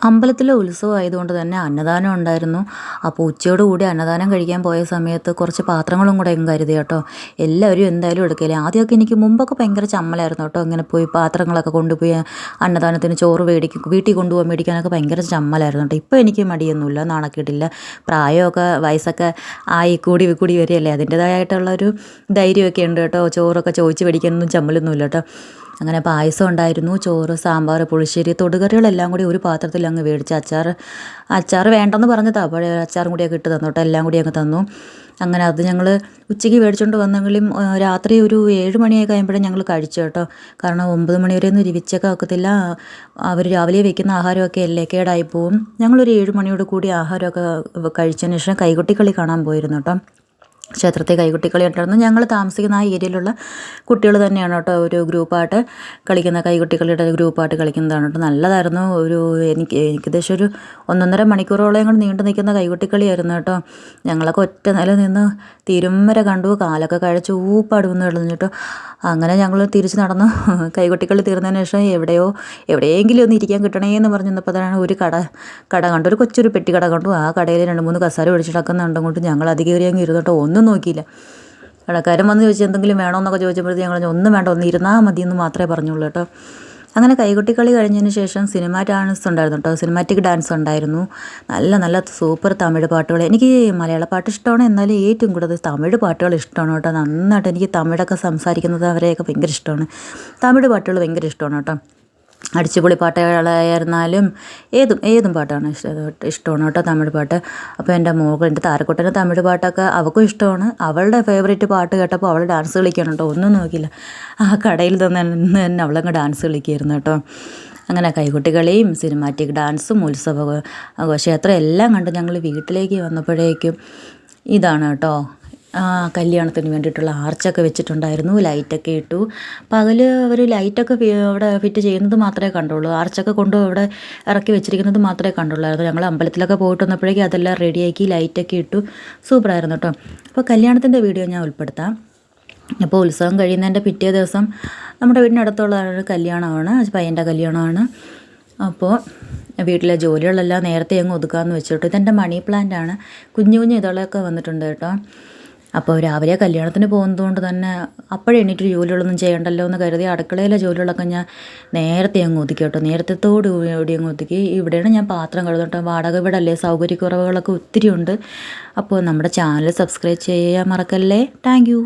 അമ്പലത്തിലെ ഉത്സവം ആയതുകൊണ്ട് തന്നെ അന്നദാനം ഉണ്ടായിരുന്നു. അപ്പോൾ ഉച്ചയോടുകൂടി അന്നദാനം കഴിക്കാൻ പോയ സമയത്ത് കുറച്ച് പാത്രങ്ങളും കൂടെ അങ്ങ് കരുതി കേട്ടോ. എല്ലാവരും എന്തായാലും എടുക്കില്ല. ആദ്യമൊക്കെ എനിക്ക് മുമ്പൊക്കെ ഭയങ്കര ചമ്മലായിരുന്നു കേട്ടോ. ഇങ്ങനെ പോയി പാത്രങ്ങളൊക്കെ കൊണ്ടുപോയി അന്നദാനത്തിന് ചോറ് വീട്ടിൽ കൊണ്ടുപോകാൻ മേടിക്കാനൊക്കെ ഭയങ്കര ചമ്മലായിരുന്നു കേട്ടോ. ഇപ്പോൾ എനിക്ക് മടിയൊന്നുമില്ല, നാണക്കേടില്ല. പ്രായമൊക്കെ വയസ്സൊക്കെ ആയി കൂടി കൂടി വരികയല്ലേ, അതിൻ്റേതായിട്ടുള്ളൊരു ധൈര്യമൊക്കെ ഉണ്ട് കേട്ടോ. ചോറൊക്കെ ചോദിച്ച് മേടിക്കാനൊന്നും ചമ്മലൊന്നുമില്ല കേട്ടോ. അങ്ങനെ പായസം ഉണ്ടായിരുന്നു, ചോറ്, സാമ്പാർ, പുളിശ്ശേരി, തൊടുകറികളെല്ലാം കൂടി ഒരു പാത്രത്തിൽ അങ്ങ് മേടിച്ച്. അച്ചാർ വേണ്ടെന്ന് പറഞ്ഞതാണ്, അപ്പോൾ അച്ചാറും കൂടിയൊക്കെ ഇട്ട് തന്നു കേട്ടോ. എല്ലാം കൂടി അങ്ങ് തന്നു. അങ്ങനെ അത് ഞങ്ങൾ ഉച്ചയ്ക്ക് മേടിച്ചുകൊണ്ട് വന്നെങ്കിലും രാത്രി ഒരു 7 മണിയൊക്കെ കഴിയുമ്പോഴേ ഞങ്ങൾ കഴിച്ചു കേട്ടോ. കാരണം 9 മണി വരെ ഒന്നും ഇരിച്ചൊക്കെ വെക്കത്തില്ല. അവർ രാവിലെ വെക്കുന്ന ആഹാരമൊക്കെ അല്ലേ, കേടായി പോവും. ഞങ്ങളൊരു 7 മണിയോട് കൂടി ആഹാരമൊക്കെ കഴിച്ചതിന് ശേഷം കൈകൊട്ടിക്കളി കാണാൻ പോയിരുന്നു കേട്ടോ. ക്ഷേത്രത്തിൽ കൈകൊട്ടിക്കളി ഉണ്ടായിരുന്നു. ഞങ്ങൾ താമസിക്കുന്ന ആ ഏരിയയിലുള്ള കുട്ടികൾ തന്നെയാണ് കേട്ടോ ഒരു ഗ്രൂപ്പായിട്ട് കളിക്കുന്ന, കൈകൊട്ടിക്കളിയുടെ ഗ്രൂപ്പായിട്ട് കളിക്കുന്നതാണ് കേട്ടോ. നല്ലതായിരുന്നു. എനിക്ക് ഏകദേശം ഒരു 1.5 മണിക്കൂറോളം കൂടെ നീണ്ടു നിൽക്കുന്ന കൈകൊട്ടിക്കളിയായിരുന്നു കേട്ടോ. ഞങ്ങളൊക്കെ ഒറ്റ നില നിന്ന് തീരും വരെ കണ്ടു. കാലൊക്കെ കഴിച്ച് ഊപ്പാടുവന്ന് കളഞ്ഞു കേട്ടോ. അങ്ങനെ ഞങ്ങൾ തിരിച്ച് നടന്നു. കൈകൊട്ടിക്കളി തീർന്നതിന് ശേഷം എവിടെയെങ്കിലും ഒന്ന് ഇരിക്കാൻ കിട്ടണേ എന്ന് പറഞ്ഞു നിന്നപ്പോൾ തന്നെ ഒരു കട കണ്ടു. ഒരു കൊച്ചൊരു പെട്ടിക്കട കണ്ടു. ആ കടയിൽ 2-3 കസാര ഒഴിച്ചിടക്കുന്നുണ്ടും കൊണ്ട് ഞങ്ങൾ അധികം കയറി അങ്ങ് ഇരുന്നിട്ടോ. ഒന്നും നോക്കിയില്ല. കടക്കാരൻ വന്ന് ചോദിച്ചു എന്തെങ്കിലും വേണമെന്നൊക്കെ ചോദിച്ചപ്പോഴത്തേക്ക് ഞങ്ങൾ ഒന്നും വേണ്ട, ഒന്ന് ഇരുന്നാൽ മതി എന്ന് മാത്രമേ പറഞ്ഞുള്ളൂ കേട്ടോ. അങ്ങനെ കൈകൊട്ടിക്കളി കഴിഞ്ഞതിന് ശേഷം സിനിമ ഡാൻസ് ഉണ്ടായിരുന്നു കേട്ടോ. സിനിമാറ്റിക് ഡാൻസ് ഉണ്ടായിരുന്നു. നല്ല നല്ല സൂപ്പർ തമിഴ് പാട്ടുകൾ. എനിക്ക് മലയാള പാട്ട് ഇഷ്ടമാണ്, എന്നാലും ഏറ്റവും കൂടുതൽ തമിഴ് പാട്ടുകൾ ഇഷ്ടമാണ് കേട്ടോ. നന്നായിട്ട് എനിക്ക് തമിഴൊക്കെ സംസാരിക്കുന്നത് അവരെയൊക്കെ ഭയങ്കര ഇഷ്ടമാണ്. തമിഴ് പാട്ടുകൾ ഭയങ്കര ഇഷ്ടമാണ് കേട്ടോ. അടിച്ചുപൊളി പാട്ടുകളായിരുന്നാലും ഏതും പാട്ടാണ് ഇഷ്ടമാണ് കേട്ടോ, തമിഴ് പാട്ട്. അപ്പോൾ എൻ്റെ താരക്കുട്ടന് തമിഴ് പാട്ടൊക്കെ അവൾക്കും ഇഷ്ടമാണ്. അവളുടെ ഫേവറേറ്റ് പാട്ട് കേട്ടപ്പോൾ അവൾ ഡാൻസ് കളിക്കണം കേട്ടോ. ഒന്നും നോക്കിയില്ല, ആ കടയിൽ തന്നെ അവളങ്ങ് ഡാൻസ് കളിക്കുമായിരുന്നു കേട്ടോ. അങ്ങനെ കൈകൊട്ടിക്കളിയും സിനിമാറ്റിക് ഡാൻസും ഉത്സവ ക്ഷേത്രം എല്ലാം കണ്ട് ഞങ്ങൾ വീട്ടിലേക്ക് വന്നപ്പോഴേക്കും ഇതാണ് കേട്ടോ, കല്യാണത്തിന് വേണ്ടിയിട്ടുള്ള ആർച്ചൊക്കെ വെച്ചിട്ടുണ്ടായിരുന്നു. ലൈറ്റൊക്കെ ഇട്ടു. പകൽ അവർ ലൈറ്റൊക്കെ അവിടെ ഫിറ്റ് ചെയ്യുന്നത് മാത്രമേ കണ്ടുള്ളൂ. ആർച്ചൊക്കെ കൊണ്ട് അവിടെ ഇറക്കി വെച്ചിരിക്കുന്നത് മാത്രമേ കണ്ടുള്ളായിരുന്നു. ഞങ്ങൾ അമ്പലത്തിലൊക്കെ പോയിട്ട് വന്നപ്പോഴേക്കും അതെല്ലാം റെഡിയാക്കി ലൈറ്റൊക്കെ ഇട്ടു. സൂപ്പറായിരുന്നു കേട്ടോ. അപ്പോൾ കല്യാണത്തിൻ്റെ വീഡിയോ ഞാൻ ഉൾപ്പെടുത്താം. അപ്പോൾ ഉത്സവം കഴിയുന്നതിൻ്റെ പിറ്റേ ദിവസം നമ്മുടെ വീടിനടുത്തുള്ള കല്യാണമാണ്, പയ്യൻ്റെ കല്യാണമാണ്. അപ്പോൾ വീട്ടിലെ ജോലികളെല്ലാം നേരത്തെ അങ്ങ് ഒതുക്കാമെന്ന് വെച്ചിട്ട്, ഇതെൻ്റെ മണി പ്ലാന്റാണ്. കുഞ്ഞു ഇതളൊക്കെ വന്നിട്ടുണ്ട് കേട്ടോ. അപ്പോൾ രാവിലെ കല്യാണത്തിന് പോകുന്നതുകൊണ്ട് തന്നെ അപ്പോഴേ എണീറ്റ് ജോലികളൊന്നും ചെയ്യണ്ടല്ലോ എന്ന് കരുതി അടുക്കളയിലെ ജോലികളൊക്കെ ഞാൻ നേരത്തെ അങ്ങ് ഒതുക്കി കേട്ടോ. നേരത്തോടു കൂടി അങ്ങ് ഒതുക്കി. ഇവിടെയാണ് ഞാൻ പാത്രം കഴുകുന്നത് കേട്ടോ. വാടക വീടല്ലേ, സൗകര്യക്കുറവുകളൊക്കെ ഒത്തിരി ഉണ്ട്. അപ്പോൾ നമ്മുടെ ചാനൽ സബ്സ്ക്രൈബ് ചെയ്യാൻ മറക്കല്ലേ. Thank you.